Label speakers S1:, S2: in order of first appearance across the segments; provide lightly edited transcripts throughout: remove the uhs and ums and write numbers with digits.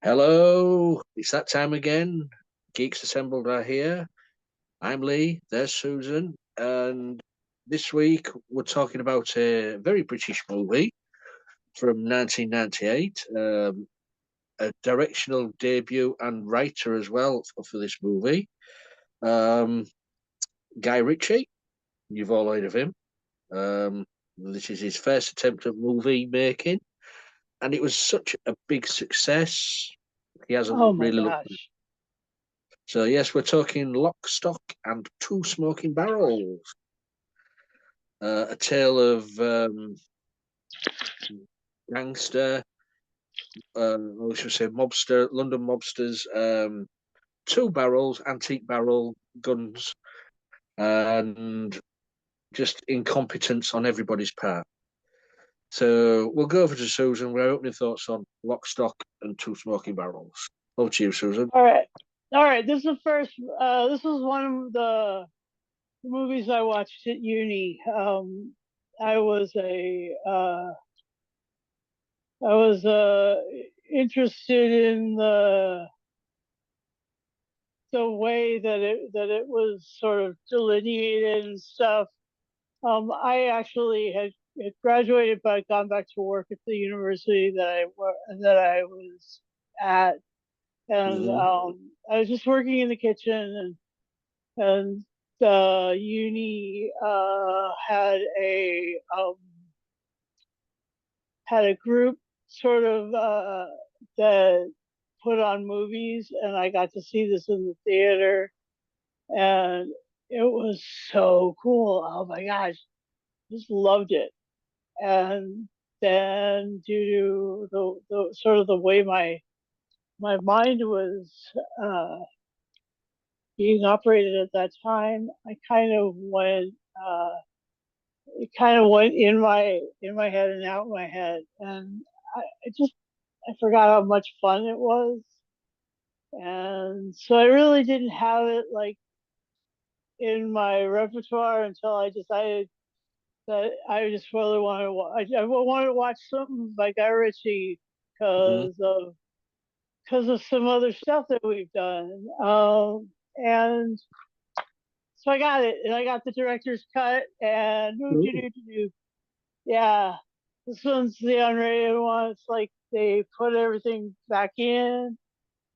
S1: Hello, it's that time again. Geeks Assembled are here. I'm Lee, there's Susan, and this week we're talking about a very British movie from 1998, a directional debut and writer as well for this movie. Um, Guy Ritchie, you've all heard of him. Um, this is his first attempt at movie making, and it was such a big success. He hasn't
S2: Oh my
S1: really looked.
S2: gosh.
S1: So yes, we're talking Lock, Stock, and Two Smoking Barrels. A tale of gangster, or should I say mobster, London mobsters, two barrels, antique barrel guns, and just incompetence on everybody's part. So we'll go over to Susan. We're opening thoughts on Lock, Stock, and Two Smoking Barrels. Over to you, Susan.
S2: All right. All right. This is the first this was one of the movies I watched at uni. I was a I was interested in the way that it was sort of delineated and stuff. I actually had graduated but I'd gone back to work at the university that I was at, and
S1: Mm-hmm.
S2: I was just working in the kitchen, and the uni had a group sort of that put on movies, and I got to see this in the theater, and it was so cool. Oh my gosh, just loved it. And then due to the sort of the way my mind was uh, being operated at that time, I kind of went it kind of went in my head and out my head, and I just I forgot how much fun it was, and so I really didn't have it like in my repertoire until I decided that I just really wanted to I wanted to watch something by Guy Ritchie
S1: Mm-hmm.
S2: because of some other stuff that we've done, and so I got it, and I got the director's cut, and yeah, this one's the unrated one. It's like they put everything back in,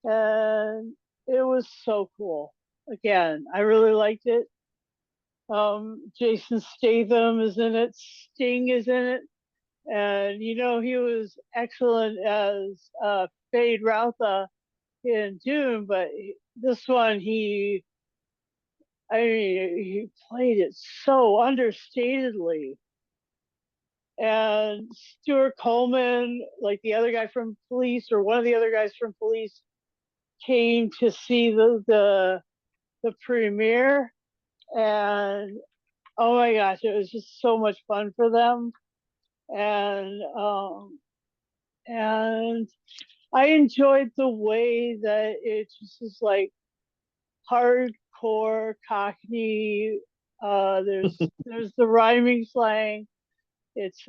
S2: and it was so cool. Again, I really liked it. Jason Statham is in it. Sting is in it, and he was excellent as Fade Routha in Dune. But this one, he played it so understatedly. And Stuart Coleman, like the other guy from Police, or one of the other guys from Police, came to see the premiere, and oh my gosh, it was just so much fun for them, and and I enjoyed the way that it just is like hardcore Cockney. There's the rhyming slang. It's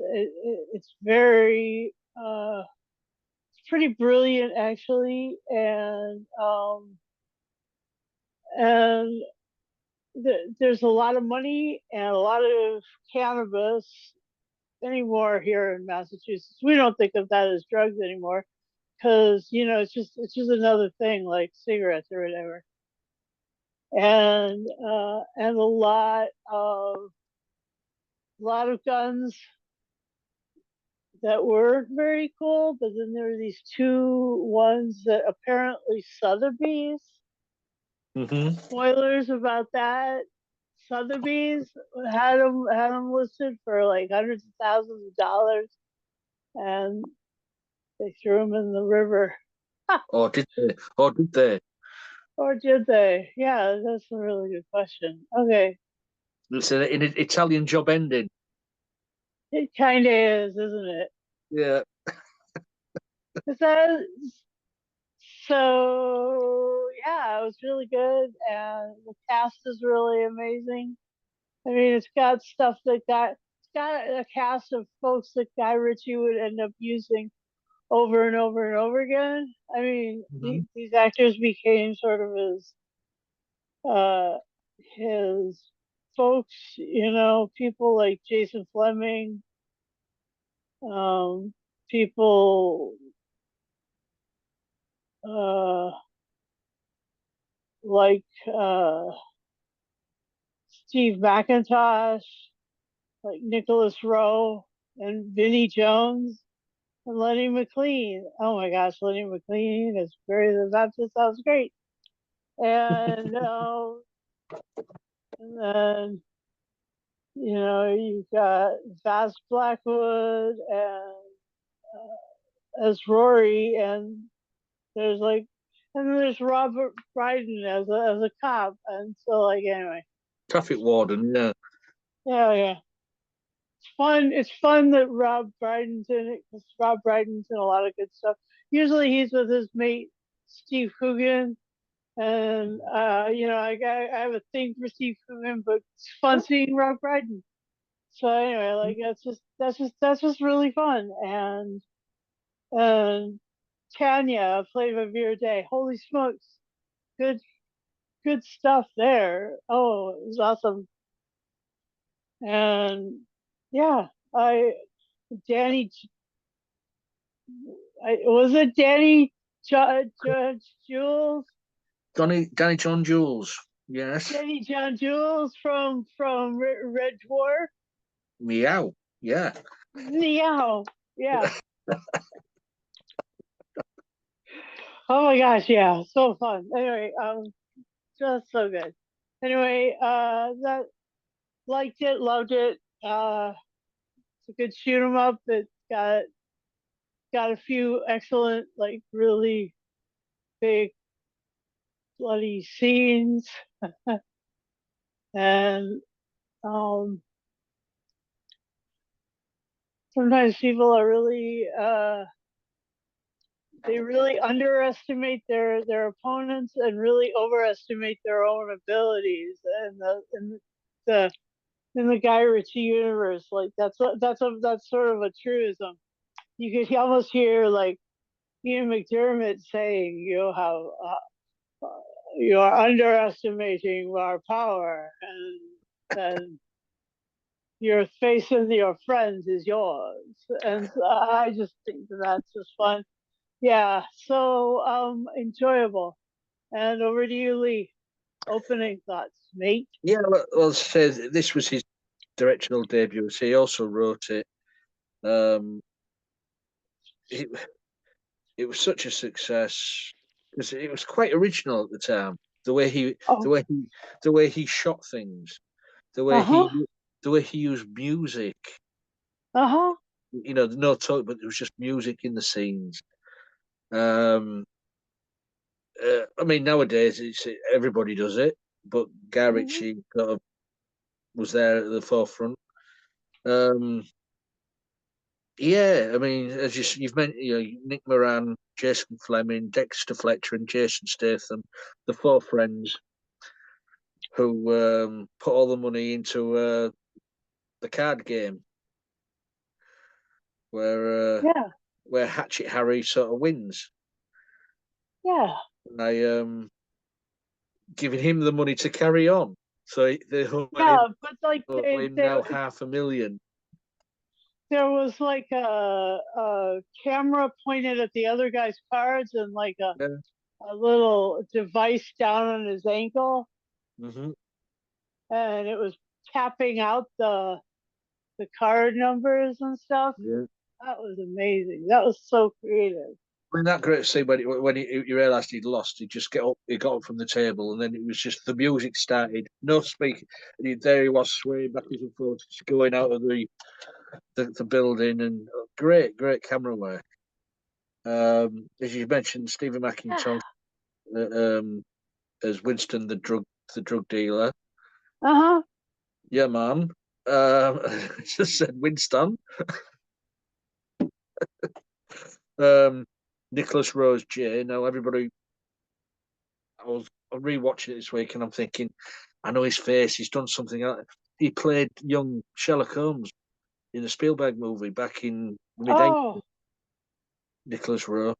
S2: very it's pretty brilliant actually, and there's a lot of money and a lot of cannabis anymore here in Massachusetts. We don't think of that as drugs anymore because it's just another thing like cigarettes or whatever, and a lot of guns that were very cool. But then there were these two ones that apparently Sotheby's.
S1: Mm-hmm.
S2: Spoilers about that. Sotheby's had them listed for like hundreds of thousands of dollars, and they threw them in the river.
S1: Or did they? Or did they?
S2: Or did they? Yeah, that's a really good question. Okay,
S1: It's an Italian job ending.
S2: it kind of is, isn't it?
S1: Yeah.
S2: Is that so? Yeah, it was really good, and the cast is really amazing. I mean, it's got a cast of folks that Guy Ritchie would end up using over and over and over again. I mean,
S1: Mhm.
S2: these actors became sort of uh, his folks, people like Jason Fleming, um, people uh, like Steve McIntosh, like Nicholas Rowe, and Vinnie Jones, and Lenny McLean. Oh my gosh, Lenny McLean is very, that just sounds great. And, and then, you've got Vast Blackwood and as Rory, and there's like, and then there's Robert Brydon as a cop, and so like anyway,
S1: Traffic warden, yeah.
S2: yeah, yeah, it's fun. It's fun that Rob Brydon's in it because Rob Brydon's in a lot of good stuff. Usually he's with his mate Steve Coogan, and I have a thing for Steve Coogan, but it's fun seeing Rob Brydon. So anyway, like that's just really fun, and Tanya, Flavor of Your Day. Holy smokes, good good stuff there. Oh, it was awesome. And yeah, I Danny, was it Danny Judge Jules,
S1: Danny John Jules, yes.
S2: Danny John Jules from Red Dwarf.
S1: Meow, yeah.
S2: Meow. Yeah. Oh my gosh, yeah, so fun. Anyway, just so good. Anyway, that liked it, loved it. It's a good shoot 'em up. It's got a few excellent, like really big bloody scenes, and um, sometimes people are really they really underestimate their opponents and really overestimate their own abilities. And the in the Guy Ritchie universe, like that's sort of a truism. You could almost hear like Ian McDermott saying, how you are underestimating our power, and your face and your friends is yours. And so I just think that's just fun. Yeah, so enjoyable. And over to you, Lee. Opening thoughts, mate.
S1: Yeah, well, say this was his directorial debut. So he also wrote it. Um, it, it was such a success because it was quite original at the time. The way he, the
S2: Oh,
S1: way he, the way he shot things, the way
S2: uh huh,
S1: he, the way he used music.
S2: uh huh.
S1: No talk, but there was just music in the scenes. Um, I mean, nowadays everybody does it, but Guy
S2: Mm-hmm.
S1: Ritchie sort of was there at the forefront. Um, yeah, I mean, as you've mentioned, Nick Moran, Jason Fleming, Dexter Fletcher, and Jason Statham, the four friends who put all the money into the card game where uh,
S2: Yeah,
S1: where Hatchet Harry sort of wins
S2: yeah,
S1: by giving him the money to carry on. So they owe him,
S2: yeah. But like
S1: owe him now 500,000.
S2: there was like a camera pointed at the other guy's cards and like
S1: Yeah.
S2: a little device down on his ankle,
S1: Hmm.
S2: and it was tapping out the card numbers and stuff.
S1: Yeah.
S2: That was amazing. That was so creative.
S1: I mean, that great scene when he realised he'd lost, he got up from the table, and then it was just the music started, no speak, and there he was swaying backwards and forwards, going out of the building, and great camera work. As you mentioned, Stephen
S2: Yeah.
S1: McIntosh as Winston, the drug dealer.
S2: Uh huh.
S1: Yeah, man. Um, just said Winston. Um, Nicholas Rose J. Now everybody, I was rewatching it this week, and I'm thinking, I know his face. He's done something. He played young Sherlock Holmes in the Spielberg movie back in the mid '80s.
S2: Oh,
S1: Nicholas Rowe.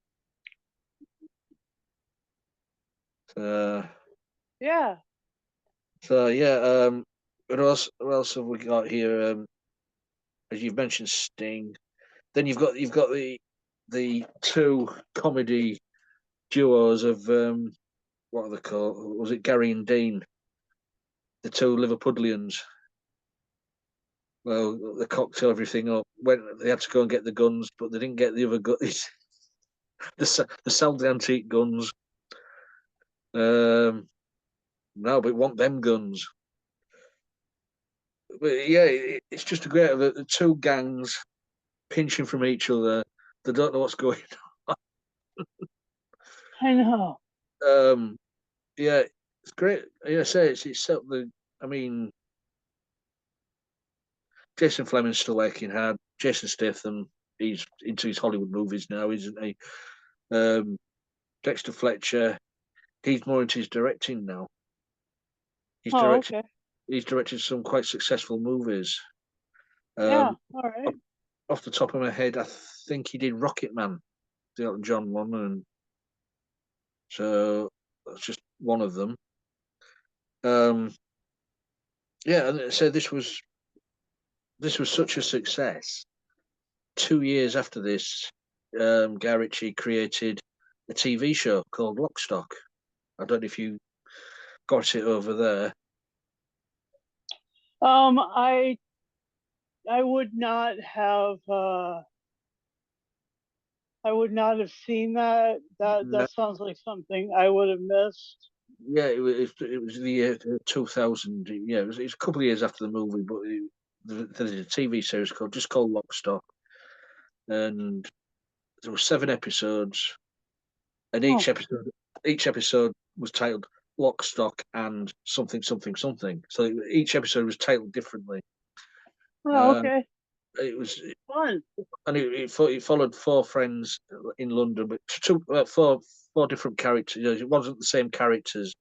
S1: Uh,
S2: Yeah.
S1: so yeah, what else have we got here? As you've mentioned, Sting. Then you've got the two comedy duos of what are they called? Was it Gary and Dean? The two Liverpudlians. Well, they cocked everything up. When they had to go and get the guns, but they didn't get the other guns. They sold the antique guns. Um, no, but we want them guns. But yeah, it's just a great the two gangs pinching from each other. They don't know what's going
S2: I know.
S1: on. Yeah, it's great. Yeah, I say it's set the. I mean, Jason Fleming's still working hard. Jason Statham, he's into his Hollywood movies now, isn't he? Um, Dexter Fletcher, he's more into his directing now. He's
S2: Oh,
S1: directed.
S2: okay.
S1: He's directed some quite successful movies.
S2: Yeah.
S1: Um,
S2: All
S1: off
S2: right.
S1: off the top of my head, I think he did Rocket Man, the Elton John one, and so that's just one of them. Um, yeah, and so this was such a success. 2 years after this, Guy Ritchie created a TV show called Lockstock. I don't know if you got it over there.
S2: I would not have I would not have seen that.
S1: No,
S2: That sounds like something I would have missed.
S1: yeah, it was the year 2000. Yeah, it was a couple of years after the movie, but there's a TV series called Lockstock, and there were 7 episodes, and
S2: Oh,
S1: each episode was titled Lockstock and something something something. So each episode was titled differently.
S2: oh,
S1: Um,
S2: okay.
S1: it was
S2: Fun.
S1: and it followed four friends in London, but four different characters. It wasn't the same characters,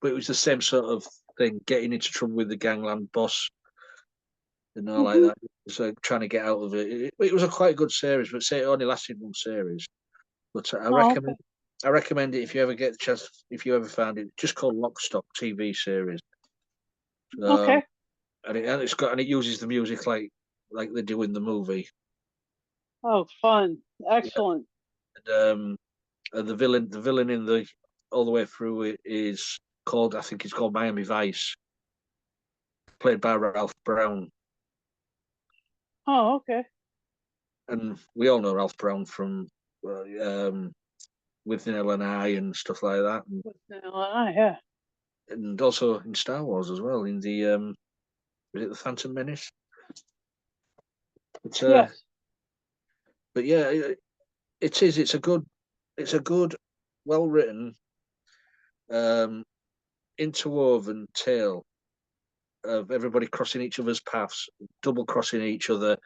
S1: but it was the same sort of thing: getting into trouble with the gangland boss and all like
S2: Hmm.
S1: that. So trying to get out of it. It was a quite good series, but say it only lasted one series. But I
S2: Oh,
S1: recommend
S2: okay.
S1: I recommend it if you ever get the chance. If you ever found it, just called Lockstock TV series. Um,
S2: Okay.
S1: and it uses the music like they do in the movie.
S2: Oh, fun.
S1: Yeah.
S2: Excellent.
S1: The villain in the all the way through it is called, I think it's called Miami Vice, played by Ralph Brown,
S2: Oh, okay.
S1: and we all know Ralph Brown from with Nell and I and stuff like that,
S2: With now, yeah.
S1: and also in Star Wars as well. In the was it the Phantom Menace? But
S2: Yes.
S1: but yeah, it is. It's a good, well written, um, interwoven tale of everybody crossing each other's paths, double crossing each other,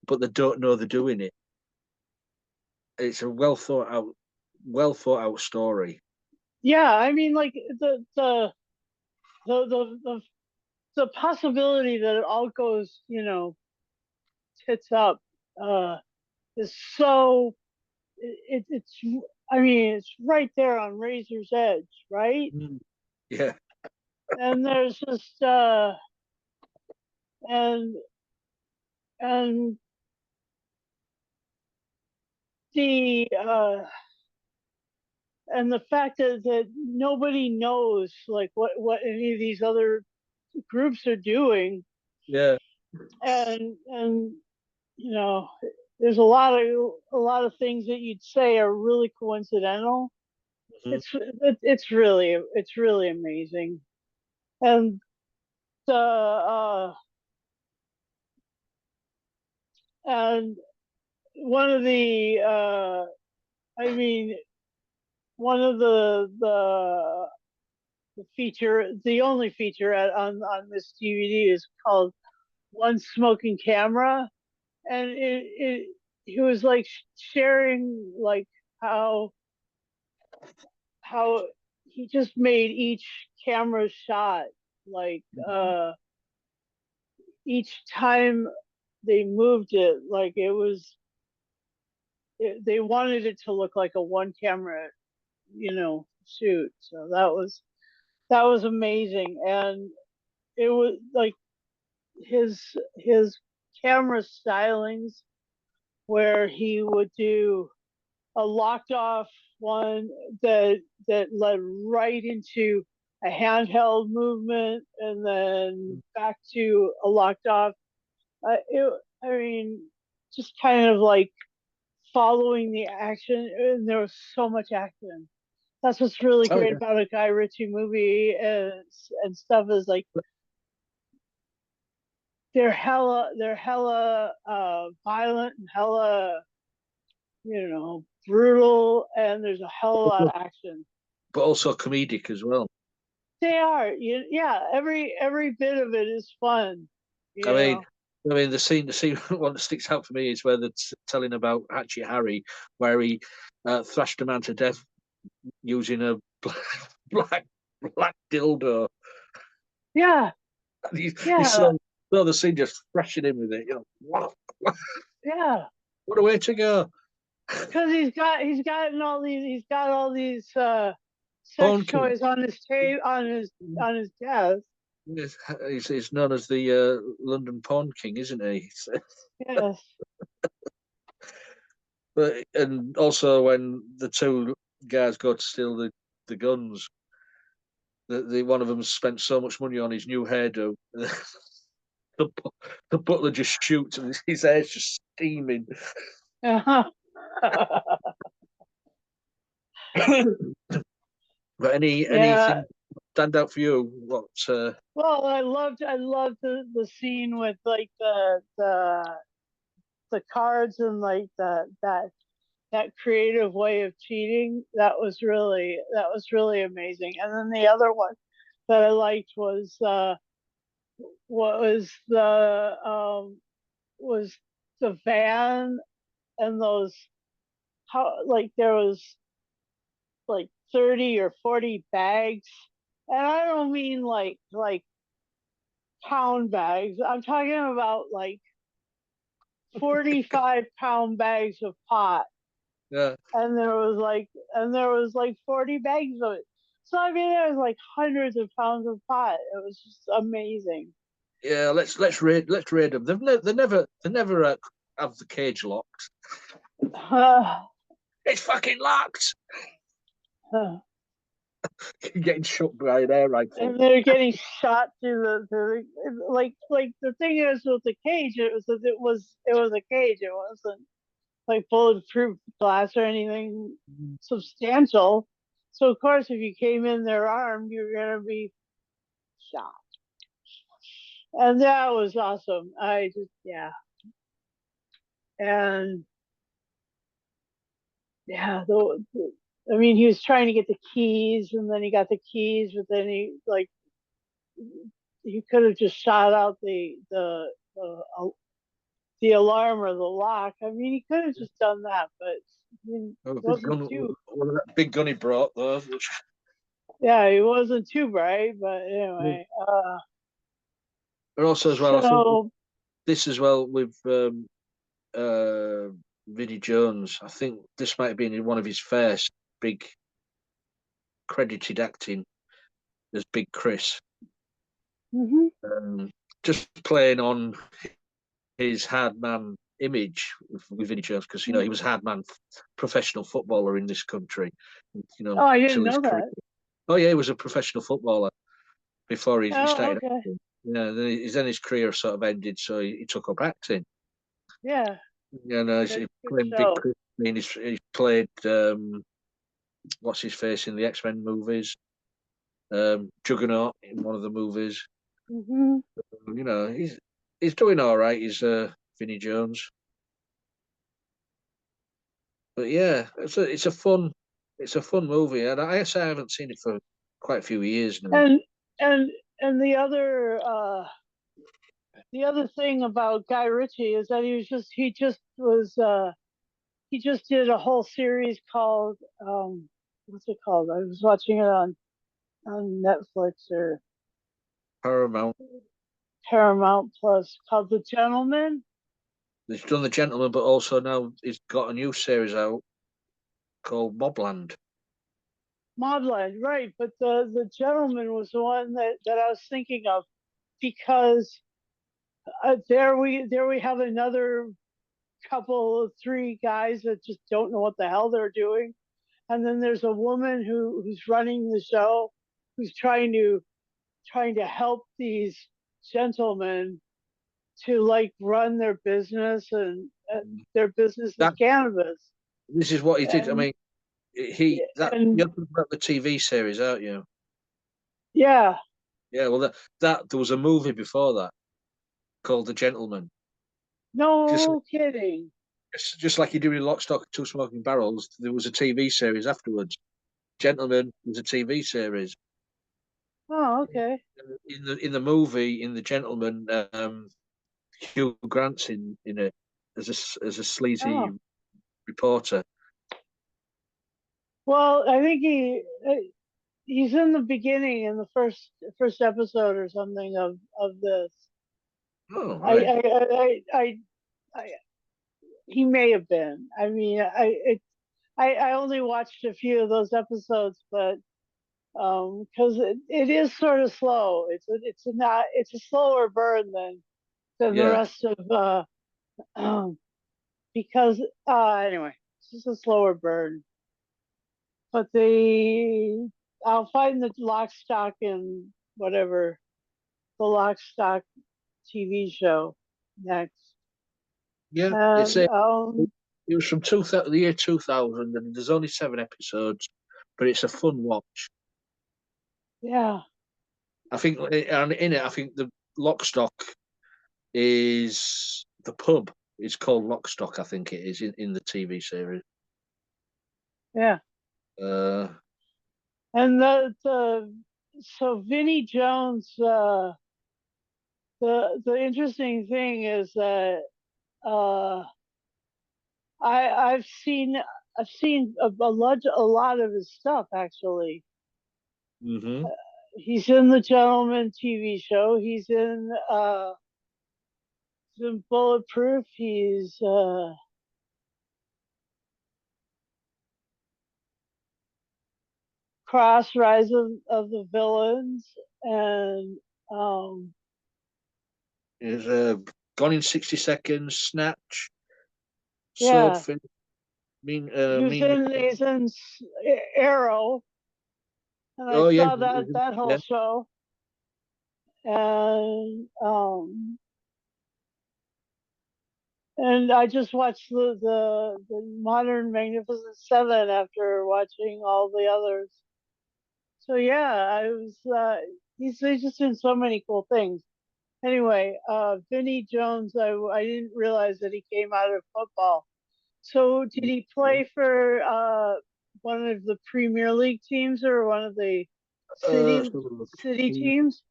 S1: but they don't know they're doing it. It's a well thought out story.
S2: Yeah. I mean, like the the the, the possibility that it all goes, tits up, uh, is so it's. I mean, it's right there on razor's edge, right?
S1: Mm. Yeah.
S2: And there's just and and the and the fact that nobody knows like what any of these other groups are doing,
S1: Yeah.
S2: and you know there's a lot of things that you'd say are really coincidental.
S1: Mhm.
S2: It's really amazing. And and one of the I mean one of the only feature on this DVD is called One Smoking Camera, and he was like sharing like how how he just made each camera shot like each time they moved it like it was they wanted it to look like a one camera, shoot. So that was amazing, and it was like his camera stylings where he would do a locked off one that led right into a handheld movement and then back to a locked off. I mean, just kind of like following the action, and there was so much action. That's what's really
S1: Oh
S2: great
S1: yeah.
S2: about a Guy Ritchie movie and stuff is like they're hella violent and hella brutal, and there's a hell of a lot of action.
S1: But also comedic as well.
S2: They are, yeah. Every bit of it is fun,
S1: I
S2: you
S1: mean,
S2: know.
S1: the scene one that sticks out for me is where they're telling about Hatchet Harry, where he thrashed a man to death using a black black dildo.
S2: Yeah,
S1: And he
S2: yeah,
S1: saw the scene just thrashing him with it.
S2: yeah.
S1: What a way to go!
S2: Because he's got all these sex
S1: Porn king.
S2: toys on his tape on his desk.
S1: He's known as the London Porn King, isn't he?
S2: Yes.
S1: But and also when the two guys go to steal the guns, the one of them spent so much money on his new hairdo. the, the butler just shoots and his hair's just steaming.
S2: Uh-huh.
S1: But
S2: Yeah.
S1: anything stand out for you? What?
S2: Well, I loved the scene with like the cards and like that creative way of cheating. That was really amazing. And then the other one that I liked was the van and those, how like there was like 30 or 40 bags, and I don't mean like pound bags. I'm talking about like 45-pound bags of pot,
S1: Yeah,
S2: and there was like 40 bags of it. So I mean, there was like hundreds of pounds of pot. It was just amazing.
S1: yeah. Let's raid them. They never have the cage locked. It's fucking locked. You're getting shot by an air rifle.
S2: And they're getting shot like the thing is with the cage, it was a cage. It wasn't like bulletproof glass or anything substantial. So of course, if you came in there armed, you're gonna be shot. And that was awesome. Yeah. And yeah, I mean, he was trying to get the keys, and then he got the keys, but then he could have just shot out the alarm or the lock. I mean, he could have just done that, but he
S1: Oh, big
S2: wasn't
S1: gun,
S2: too.
S1: one of that big gun he brought though.
S2: Yeah, he wasn't too bright, but anyway.
S1: But also as well, I think
S2: So.
S1: this as well with uh, Vinnie Jones. I think this might have been in one of his first big credited acting as Big Chris.
S2: Mhm.
S1: Um, just playing on his hard man image with Vinnie Jones because he was hard man professional footballer in this country.
S2: Oh, I didn't
S1: Till his
S2: know
S1: career.
S2: that.
S1: Oh yeah, he was a professional footballer before he
S2: Oh,
S1: started
S2: okay.
S1: acting. Yeah, then his career sort of ended, so he took up acting.
S2: Yeah.
S1: Yeah, no,
S2: Good.
S1: he's
S2: Good
S1: playing Big
S2: show.
S1: Chris. I mean, he's played what's his face in the X-Men movies, Juggernaut in one of the movies.
S2: Mhm.
S1: He's doing all right. He's Vinnie Jones, but yeah, it's a fun movie, and I guess I haven't seen it for quite a few years now.
S2: And and and the other thing about Guy Ritchie is that he just did a whole series called, what's it called? I was watching it on Netflix or
S1: Paramount.
S2: Paramount Plus, called The Gentleman.
S1: He's done The Gentleman, but also now he's got a new series out called Mobland.
S2: Mobland, right? But the gentleman was the one that I was thinking of because there we have another couple, three guys that just don't know what the hell they're doing, and then there's a woman who's running the show, who's trying to help these gentlemen to like run their business, and their business is
S1: That
S2: cannabis.
S1: this is what he did. I
S2: And
S1: mean,
S2: and
S1: you're talking about the TV series, aren't you?
S2: yeah,
S1: Yeah. Well, that there was a movie before that called The Gentleman. Just
S2: no kidding.
S1: just like you do in Lock, Stock, and Two Smoking Barrels, there was a TV series afterwards. Gentleman was a TV series.
S2: Oh, okay.
S1: In the movie, in The Gentleman, Hugh Grant's in it as a sleazy
S2: Oh,
S1: reporter.
S2: well, I think he's in the beginning in the first episode or something of this.
S1: Oh,
S2: I
S1: right.
S2: I I I, I he may have been. I mean, I only watched a few of those episodes, but because it is sort of slow. It's a slower burn than the
S1: Yeah.
S2: rest of because anyway, it's just a slower burn. But I'll find the lock, stock, and whatever the lock, stock TV show next.
S1: Yeah. It's
S2: And
S1: it was from the year 2000, and there's only 7 episodes, but it's a fun watch.
S2: yeah,
S1: I think, and in it, I think the Lockstock is the pub. It's called Lockstock, I think it is in the TV series.
S2: yeah.
S1: Uh,
S2: And the so Vinnie Jones, the interesting thing is that uh, I I've seen a lot of his stuff actually.
S1: hmm
S2: He's in the Gentleman TV show. He's in Bulletproof. He's Cross Rise of the Villains, and um,
S1: Is Gone in 60 Seconds, Snatch,
S2: yeah,
S1: Swordfish,
S2: he's
S1: Mean.
S2: in Arrow, and I
S1: Oh yeah,
S2: saw that whole
S1: yeah.
S2: show, and I just watched the Modern Magnificent Seven after watching all the others. So yeah, I was he's just in so many cool things. Anyway, Vinnie Jones, I didn't realize that he came out of football. So did he play for one of the Premier League teams or one of the
S1: Let's
S2: city
S1: have a look.
S2: city teams?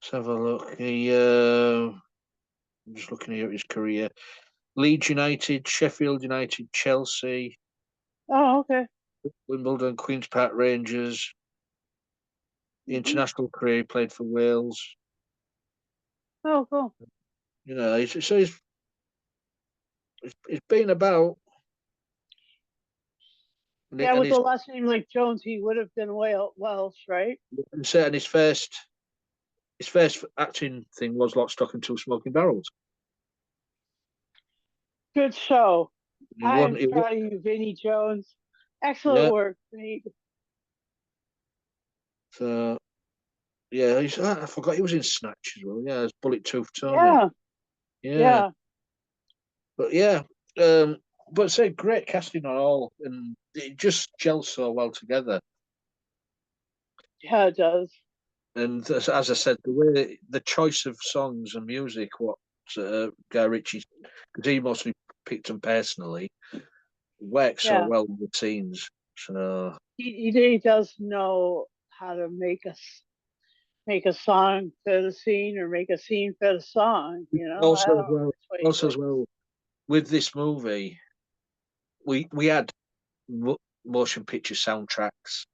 S1: Let's have a look. I'm just looking here at his career. Leeds United, Sheffield United, Chelsea,
S2: Oh, okay.
S1: Wimbledon, Queens Park Rangers.
S2: Hmm.
S1: International career, he played for Wales.
S2: Oh, cool.
S1: He's been about. And,
S2: Yeah,
S1: and
S2: with a
S1: he's
S2: last name like Jones, he would have been Welsh, right?
S1: and certain his first acting thing was Lock, Stock, and Two Smoking Barrels.
S2: Good show.
S1: He won.
S2: I'm
S1: He won.
S2: proud of you, Vinnie Jones. Excellent
S1: Yeah.
S2: work, Vinny.
S1: So yeah, I forgot he was in Snatch as well. Yeah, it's Bullet Tooth Tony.
S2: Yeah,
S1: Yeah,
S2: yeah,
S1: but yeah, um, but say great casting on all, and it just gels so well together.
S2: yeah, it does.
S1: And as I said, the choice of songs and music, what Guy Ritchie, because he mostly picked them personally, works so
S2: Yeah,
S1: well with the scenes. So
S2: he does know how to make a song fit a scene or make a scene fit a song. I
S1: also
S2: don't
S1: as
S2: know
S1: well,
S2: which way he
S1: also as
S2: works.
S1: well with this movie, we had motion picture soundtracks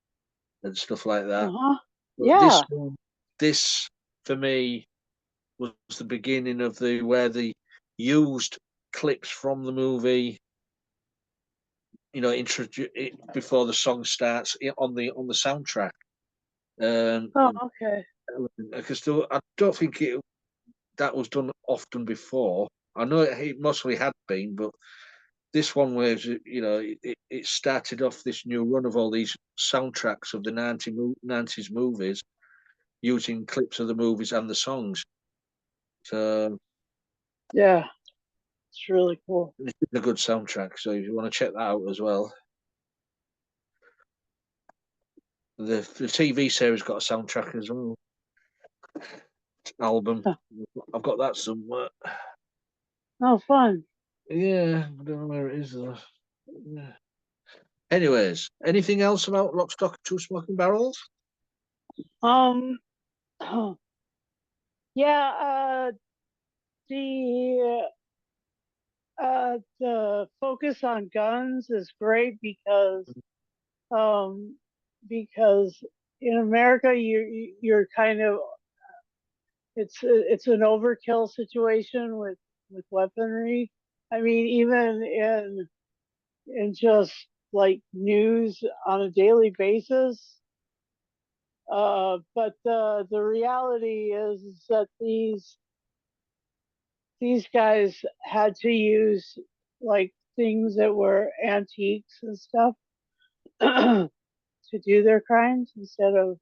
S1: and stuff like
S2: Uh
S1: that.
S2: huh.
S1: But this
S2: Yeah.
S1: one, this for me was the beginning of the where the used clips from the movie, introduce it before the song starts on the soundtrack.
S2: Oh, okay.
S1: Because I don't think that was done often before. I know it mostly had been, but this one was, it started off this new run of all these soundtracks of the 90s movies using clips of the movies and the songs. So
S2: Yeah, it's really cool.
S1: it's a good soundtrack. So if you want to check that out as well. The TV series got a soundtrack as well. Album.
S2: Huh.
S1: I've got that somewhere.
S2: Oh, fun.
S1: Yeah, I don't know where it is though. Yeah. Anyways, anything else about Lock, Stock, and Two Smoking Barrels?
S2: Um, yeah. The the focus on guns is great um because in America you're kind of it's an overkill situation with weaponry. I mean, even in just like news on a daily basis. But the reality is that these guys had to use like things that were antiques and stuff to do their crimes instead of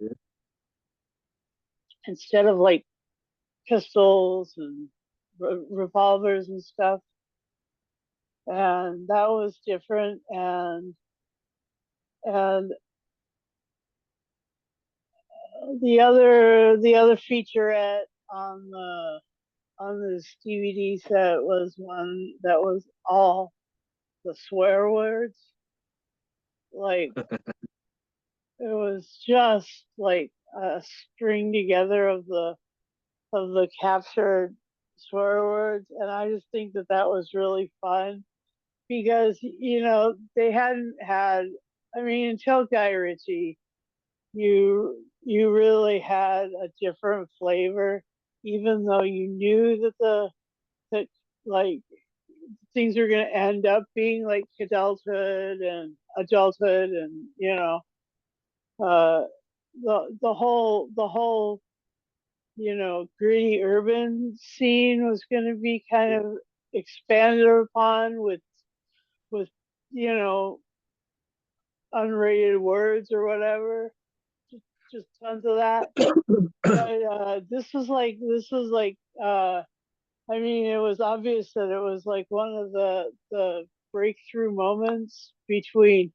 S2: like pistols and revolvers and stuff. And that was different. And the other featurette on this DVD set was one that was all the swear words. Like it was just like a string together of the captured swear words, and I just think that that was really fun because they hadn't had. I mean, until Guy Ritchie, you really had a different flavor, even though you knew that like things are going to end up being like adulthood and uh the whole gritty urban scene was going to be kind of expanded upon with you know unrated words or whatever, just tons of that. But I mean, it was obvious that it was like one of the breakthrough moments between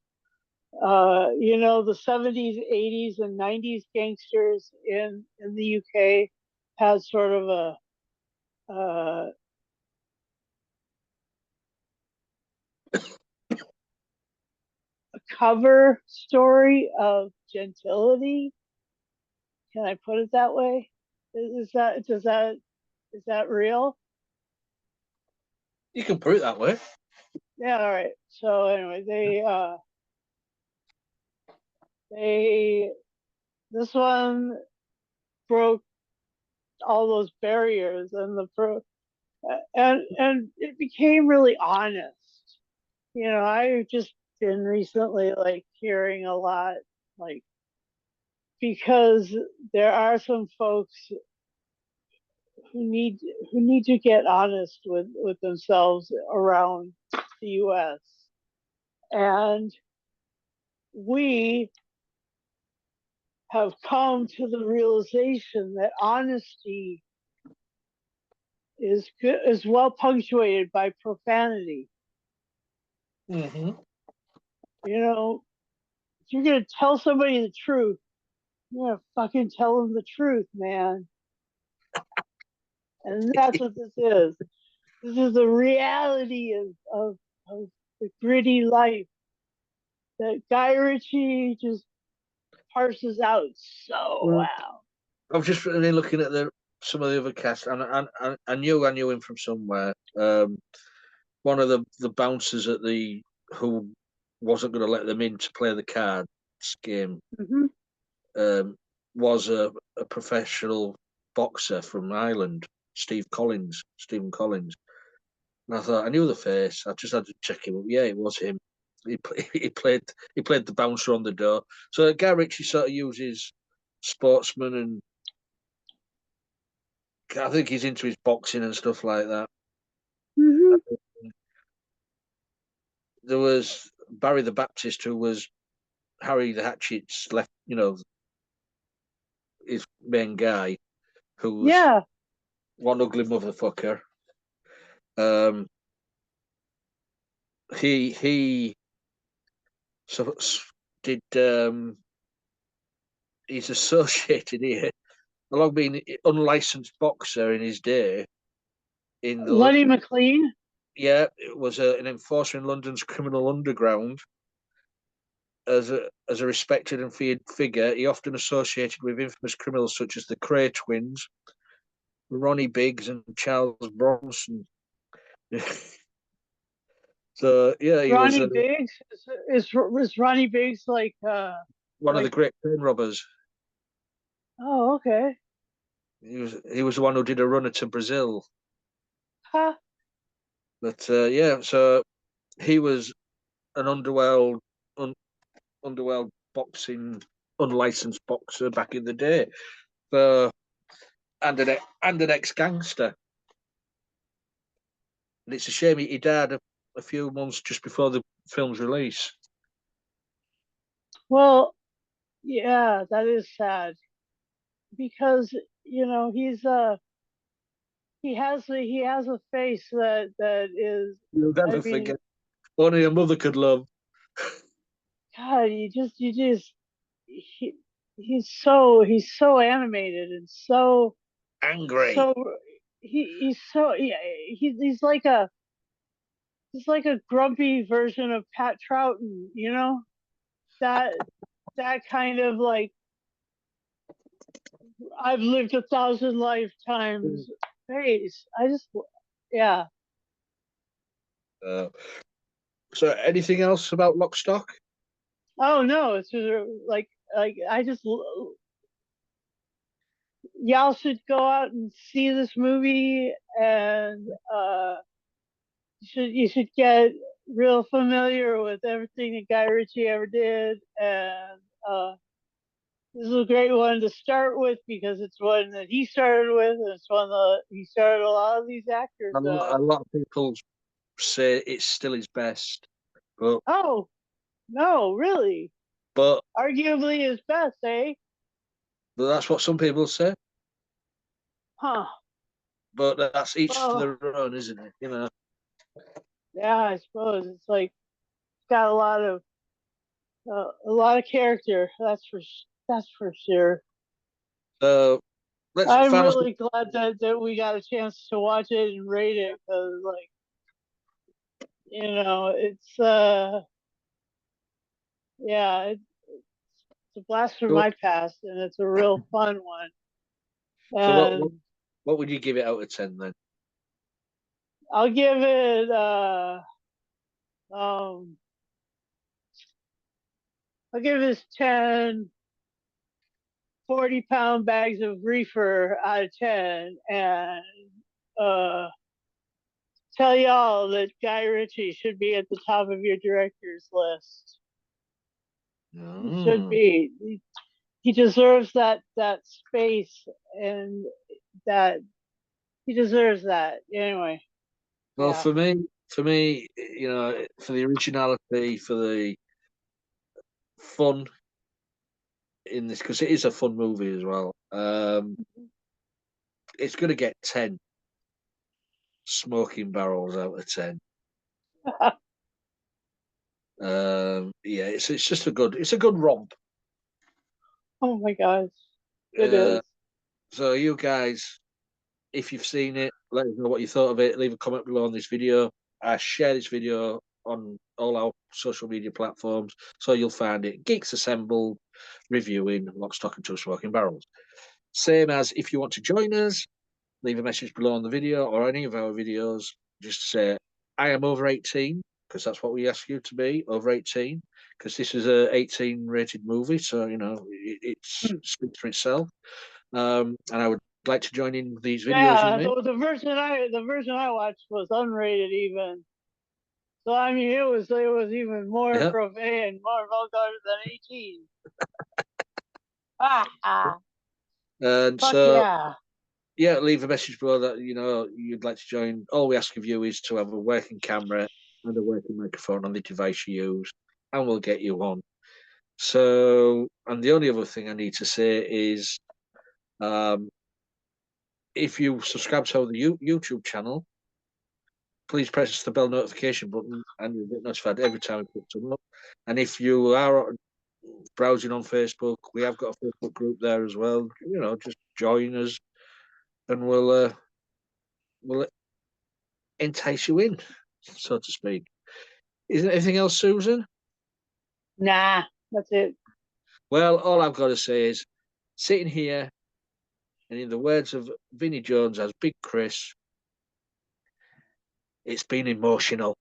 S2: the 70s, 80s, and 90s gangsters in the UK had sort of uh, a cover story of gentility. Can I put it that way? Is that real?
S1: You can put it that way.
S2: Yeah. All right. So anyway, they this one broke all those barriers and it became really honest. I've just been recently like hearing a lot, like, because there are some folks who need to get honest with themselves around the US. And we have come to the realization that honesty is well punctuated by profanity.
S1: Mm-hmm.
S2: If you're gonna tell somebody the truth, you're gonna fucking tell them the truth, man. And that's what this is. This is the reality of the gritty life that Guy Ritchie just parses out so
S1: Well,
S2: well.
S1: I was just really looking at some of the other cast, and I knew him from somewhere. One of the bouncers who wasn't going to let them in to play the cards game
S2: Mm-hmm.
S1: um, was a professional boxer from Ireland, Stephen Collins. And I thought I knew the face. I just had to check him up. Yeah, it was him. He played the bouncer on the door. So Guy Ritchie sort of uses sportsmen, and I think he's into his boxing and stuff like that.
S2: Hmm.
S1: There was Barry the Baptist, who was Harry the Hatchet's left, his main guy, who was
S2: Yeah,
S1: one ugly motherfucker. Um, he so did he's associated here along being an unlicensed boxer in his day in the
S2: Lenny McLean.
S1: yeah, it was an enforcer in London's criminal underground. As a respected and feared figure, he often associated with infamous criminals such as the Cray twins, Ronnie Biggs, and Charles Bronson. So yeah, he was
S2: Ronnie Biggs is Ronnie Biggs
S1: one of the
S2: like
S1: great train robbers.
S2: oh, okay.
S1: He was the one who did a runner to Brazil.
S2: Huh.
S1: But yeah, so he was an underworld boxing unlicensed boxer back in the day. So and an ex gangster. And it's a shame he died a few months just before the film's release.
S2: Well, yeah, that is sad because he has a face that is.
S1: You'll
S2: I
S1: never
S2: mean,
S1: forget. Only a mother could love.
S2: God, he, he's so animated and
S1: Angry.
S2: so he's so yeah, he's like a grumpy version of Pat Troughton, that that kind of like I've lived 1,000 lifetimes face. Yeah.
S1: Uh, so anything else about Lockstock?
S2: Oh no, it's just like I just y'all should go out and see this movie, and you should get real familiar with everything that Guy Ritchie ever did, and this is a great one to start with because it's one that he started with, and it's one that he started a lot of these actors.
S1: A lot of people say it's still his best, but
S2: Oh no, really?
S1: but
S2: Arguably his best, eh?
S1: but that's what some people say.
S2: Huh.
S1: But that's each to
S2: Well,
S1: their own, isn't it?
S2: yeah, I suppose it's like it's got a lot of character. That's for sure.
S1: So let's
S2: I'm
S1: final.
S2: really glad that we got a chance to watch it and rate it because, like, it's yeah, it's a blast from my past and it's a real fun one.
S1: So
S2: And
S1: what would you give it out of 10 then?
S2: I'll give it um I'll give this 10 40-pound bags of reefer out of 10 and uh tell y'all that Guy Ritchie should be at the top of your director's list. He should
S1: Mm.
S2: be. He deserves that space and that he deserves that. Anyway,
S1: Well,
S2: yeah.
S1: for me, for the originality, for the fun in this, because it is a fun movie as well. It's going to get 10 smoking barrels out of 10. Yeah, it's just it's a good romp.
S2: Oh my gosh, it
S1: Uh,
S2: is.
S1: so you guys, if you've seen it, let us know what you thought of it. Leave a comment below on this video. I share this video on all our social media platforms, so you'll find it. Geeks Assembled, reviewing Lock, Stock and Two Smoking Barrels. Same as if you want to join us, leave a message below on the video or any of our videos. Just say, I am over 18, because that's what we ask you to be, over 18, because this is a 18 rated movie, so, it
S2: Hmm.
S1: speaks for itself. And I would like to join in these videos you
S2: Yeah,
S1: make?
S2: the version I watched was unrated even. So I mean, it was even more
S1: Yeah.
S2: profane, more vulgar than 18. Ah,
S1: And
S2: fuck
S1: so,
S2: yeah.
S1: yeah, leave a message below that you'd like to join. All we ask of you is to have a working camera and a working microphone on the device you use, and we'll get you on. So, and the only other thing I need to say is, um, if you subscribe to the YouTube channel, please press the bell notification button, and you'll get notified every time we put something up. And if you are browsing on Facebook, we have got a Facebook group there as well. Just join us, and we'll entice you in, so to speak. Isn't anything else, Susan?
S2: Nah, that's it.
S1: Well, all I've got to say is, sitting here, and in the words of Vinnie Jones as Big Chris, it's been emotional.